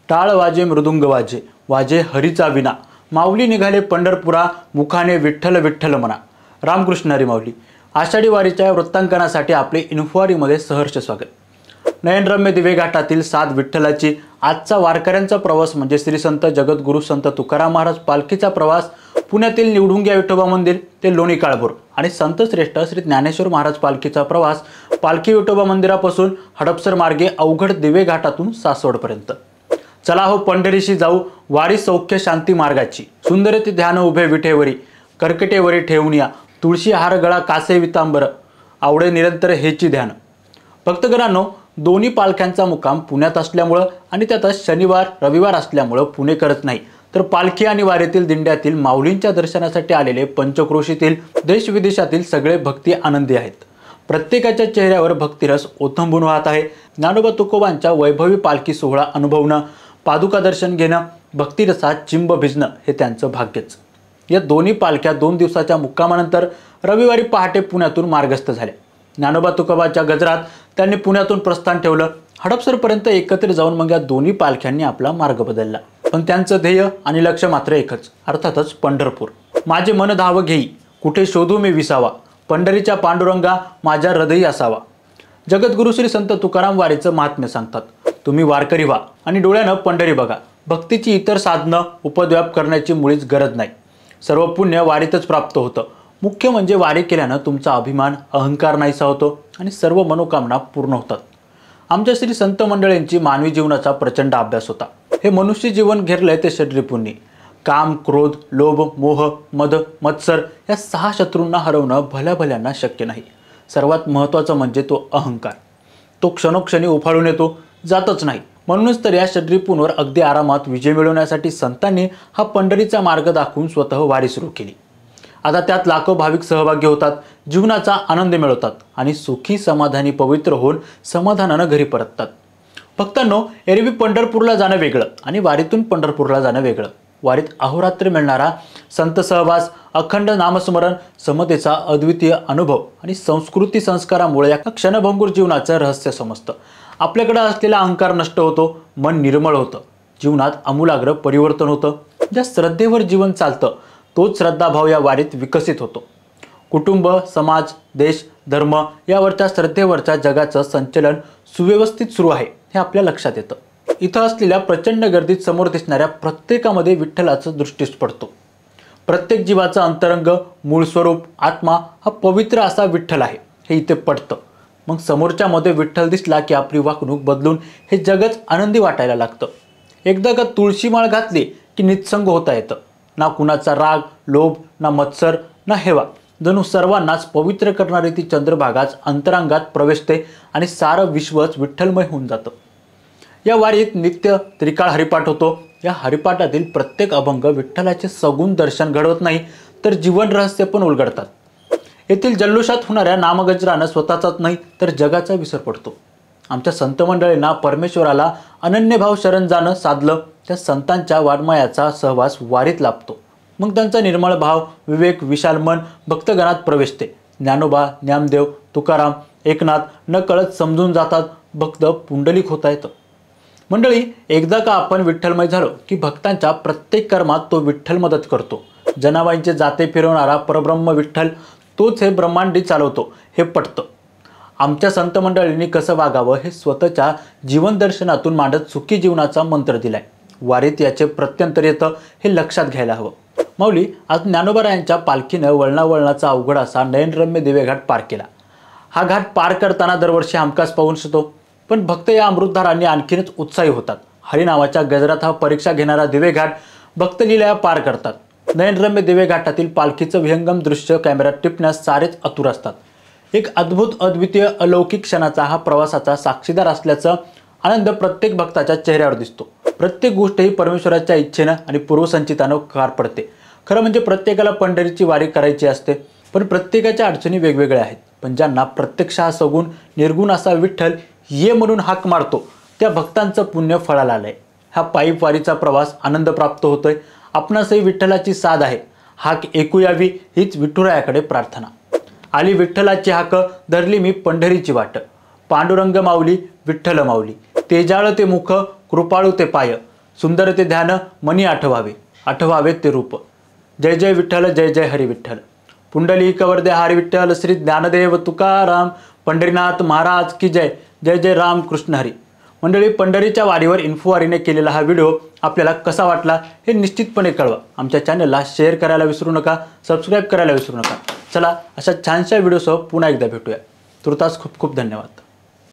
टाळ वाजे मृदुंग वाजे, वाजे हरीचा विना, माऊली निघाले पंढरपुरा, मुखाने विठ्ठल विठ्ठल म्हणा. रामकृष्ण हरी माऊली. आषाढी वारीच्या वृत्तांकनासाठी आपले इन्फोवारीमध्ये सहर्ष स्वागत. नयनरम्य दिवे घाटातील 7 विठ्ठलाची आजचा वारकऱ्यांचा प्रवास म्हणजे श्री संत जगद्गुरू संत तुकाराम महाराज पालखीचा प्रवास पुण्यातील निवडुंगी विठोबा मंदिर ते लोणी काळभोर आणि संत श्रेष्ठ श्री ज्ञानेश्वर महाराज पालखीचा प्रवास पालखी विठोबा मंदिरापासून हडपसर मार्गे अवघड दिवे घाटातून सासवडपर्यंत. चला हो पंढरीशी जाऊ, वारी सौख्य शांती मार्गाची, सुंदर ते ध्यान उभे विठेवरी, कर्कटेवरी ठेवूनिया, तुळशी हार गळा कासे वितांबर, आवडे निरंतर हेची ध्यान. भक्तगणांनो, दोन्ही पालख्यांचा मुक्काम पुण्यात असल्यामुळं आणि त्यातच शनिवार रविवार असल्यामुळं पुणे करत नाही, तर पालखी आणि वारीतील दिंड्यातील माऊलींच्या दर्शनासाठी आलेले पंचक्रोशीतील देश विदेशातील सगळे भक्ती आनंदी आहेत. प्रत्येकाच्या चेहऱ्यावर भक्तिरस ओथंबून वाहत आहे. ज्ञानोबा तुकोबांच्या वैभवी पालखी सोहळा अनुभवणं, पादुका दर्शन घेणं, भक्तिरसात चिंब भिजणं हे त्यांचं भाग्यच. या दोन्ही पालख्या 2 दिवसाच्या मुक्कामानंतर रविवारी पहाटे पुण्यातून मार्गस्थ झाल्या. ज्ञानोबा तुकोबाच्या गजरात त्यांनी पुण्यातून प्रस्थान ठेवलं. हडपसरपर्यंत एकत्र जाऊन मग या दोन्ही पालख्यांनी आपला मार्ग बदलला. पण त्यांचं ध्येय आणि लक्ष मात्र एकच, अर्थातच पंढरपूर. माझे मन धाव घेई, कुठे शोधू मी विसावा, पंढरीच्या पांडुरंगा माझ्या हृदयी असावा. जगद्गुरू श्री संत तुकाराम वारीचं महात्म्य सांगतात. तुम्ही वारकरी व्हा आणि डोळ्यानं पंढरी बघा. भक्तीची इतर साधनं उपद्व्याप करण्याची मुळीच गरज नाही. सर्व पुण्य वारीतच प्राप्त होतं. मुख्य म्हणजे वारी केल्यानं तुमचा अभिमान अहंकार नाहीसा होतो आणि सर्व मनोकामना पूर्ण होतात. आमच्या श्री संत मंडळींची मानवी जीवनाचा प्रचंड अभ्यास होता. हे मनुष्य जीवन घेरलंय ते षड्रिपुंनी. काम, क्रोध, लोभ, मोह, मद, मत्सर या 6 शत्रूंना हरवणं भल्याभल्यांना शक्य नाही. सर्वात महत्त्वाचं म्हणजे तो अहंकार. तो क्षणोक्षणी उफाळून येतो, जातच नाही. म्हणूनच तर या षड्रिपूंवर अगदी आरामात विजय मिळवण्यासाठी संतांनी हा पंढरीचा मार्ग दाखवून स्वतः वारी सुरू केली. आता त्यात लाखो भाविक सहभागी होतात, जीवनाचा आनंद मिळवतात आणि सुखी समाधानी पवित्र होऊन समाधानानं घरी परततात. भक्तांनो, एरवी पंढरपूरला जाणं वेगळं आणि वारीतून पंढरपूरला जाणं वेगळं. वारीत अहोरात्र मिळणारा संत सहवास, अखंड नामस्मरण, समतेचा अद्वितीय अनुभव आणि संस्कृती संस्कारामुळे या क्षणभंगूर जीवनाचं रहस्य समजतं. आपल्याकडे असलेला अहंकार नष्ट होतो, मन निर्मळ होतं, जीवनात आमूलाग्र परिवर्तन होतं. ज्या श्रद्धेवर जीवन चालतं तोच श्रद्धाभाव या वारीत विकसित होतो. कुटुंब, समाज, देश, धर्म यावरच्या श्रद्धेवरच्या जगाचं संचलन सुव्यवस्थित सुरू आहे हे आपल्या लक्षात येतं. इथं असलेल्या प्रचंड गर्दीत समोर दिसणाऱ्या प्रत्येकामध्ये विठ्ठलाचं दृष्टीस पडतो. प्रत्येक जीवाचं अंतरंग, मूळ स्वरूप, आत्मा हा पवित्र असा विठ्ठल आहे हे इथे पडतं. मग समोरच्यामध्ये विठ्ठल दिसला की आपली वागणूक बदलून हे जगच आनंदी वाटायला लागतं. एकदा का तुळशी माळ घातली की नित्संग होता येतं. ना कुणाचा राग, लोभ, ना मत्सर, ना हेवा. जणू सर्वांनाच पवित्र करणारी ती चंद्रभागाच अंतरांगात प्रवेशते आणि सारं विश्वच विठ्ठलमय होऊन जातं. या वारीत नित्य त्रिकाळ हरिपाठ होतो. या हरिपाठातील प्रत्येक अभंग विठ्ठलाचे सगुण दर्शन घडवत नाही तर जीवन रहस्य पण उलगडतात. येथील जल्लोषात होणाऱ्या नामगजरानं स्वतःचाच नाही तर जगाचा विसर पडतो. आमच्या संत मंडळींना परमेश्वराला अनन्यभाव शरण जाणं साधलं. त्या संतांच्या वाङ्मयाचा सहवास वारीत लाभतो. मग त्यांचा निर्मळ भाव, विवेक, विशाल मन भक्तगणात प्रवेशते. ज्ञानोबा, ज्ञानदेव, तुकाराम, एकनाथ न कळत समजून जातात. भक्त पुंडलिक होता येतं. मंडळी, एकदा का आपण विठ्ठलमय झालो की भक्तांच्या प्रत्येक कर्मात तो विठ्ठल मदत करतो. जनाबाईंचे जाते फिरवणारा परब्रह्म विठ्ठल तोच हे ब्रह्मांडी चालवतो हे पटतं. आमच्या संत मंडळींनी कसं वागावं हे स्वतःच्या जीवन दर्शनातून मांडत सुखी जीवनाचा मंत्र दिलाय. वारीत याचे प्रत्यंतर येतं हे लक्षात घ्यायला हवं. माऊली, आज ज्ञानोबारायांच्या पालखीनं वळणावळणाचा अवघड असा नयनरम्य दिवेघाट पार केला. हा घाट पार करताना दरवर्षी हमखास पाहून येतो. पण भक्त या अमृतधारांनी आणखीनच उत्साही होतात. हरिनामाच्या गजरात हा परीक्षा घेणारा दिवेघाट भक्तलीला पार करतात. नयनरम्य दिवेघाटातील पालखीचं विहंगम दृश्य कॅमेऱ्यात टिपण्यास सारेच आतुर असतात. एक अद्भुत, अद्वितीय, अलौकिक क्षणाचा हा प्रवासाचा साक्षीदार असल्याचा आनंद प्रत्येक भक्ताच्या चेहऱ्यावर दिसतो. प्रत्येक गोष्ट ही परमेश्वराच्या इच्छेनं आणि पूर्वसंचितानं पार पडते. खरं म्हणजे प्रत्येकाला पंढरीची वारी करायची असते, पण प्रत्येकाच्या अडचणी वेगवेगळ्या आहेत. पण ज्यांना प्रत्यक्ष हा सगुण निर्गुण असा विठ्ठल ये म्हणून हाक मारतो त्या भक्तांचं पुण्य फळाला आलंय. हा पायी वारीचा प्रवास आनंद प्राप्त होतोय. आपणासही विठ्ठलाची साथ आहे. हाक ऐकू यावी हीच विठुरायाकडे प्रार्थना. आली विठ्ठलाची हाक, धरली मी पंढरीची वाट. पांडुरंग माऊली, विठ्ठल माऊली, तेजाळ ते मुख, कृपाळू ते पाय, सुंदर ते ध्यान मनी आठवावे, आठवावे ते रूप. जय जय विठ्ठल, जय जय हरी विठ्ठल. पुंडलिक वरदे हरी विठ्ठल, श्री ज्ञानदेव तुकाराम, पंढरीनाथ महाराज की जय. जय जय राम कृष्ण हरी. मंडळी, पंढरीच्या वारीवर इन्फोवारीने केलेला हा व्हिडिओ आपल्याला कसा वाटला हे निश्चितपणे कळवा. आमच्या चॅनलला शेअर करायला विसरू नका, सबस्क्राईब करायला विसरू नका. चला, अशा छानशा व्हिडिओसह पुन्हा एकदा भेटूया. तुर्तास खूप खूप धन्यवाद.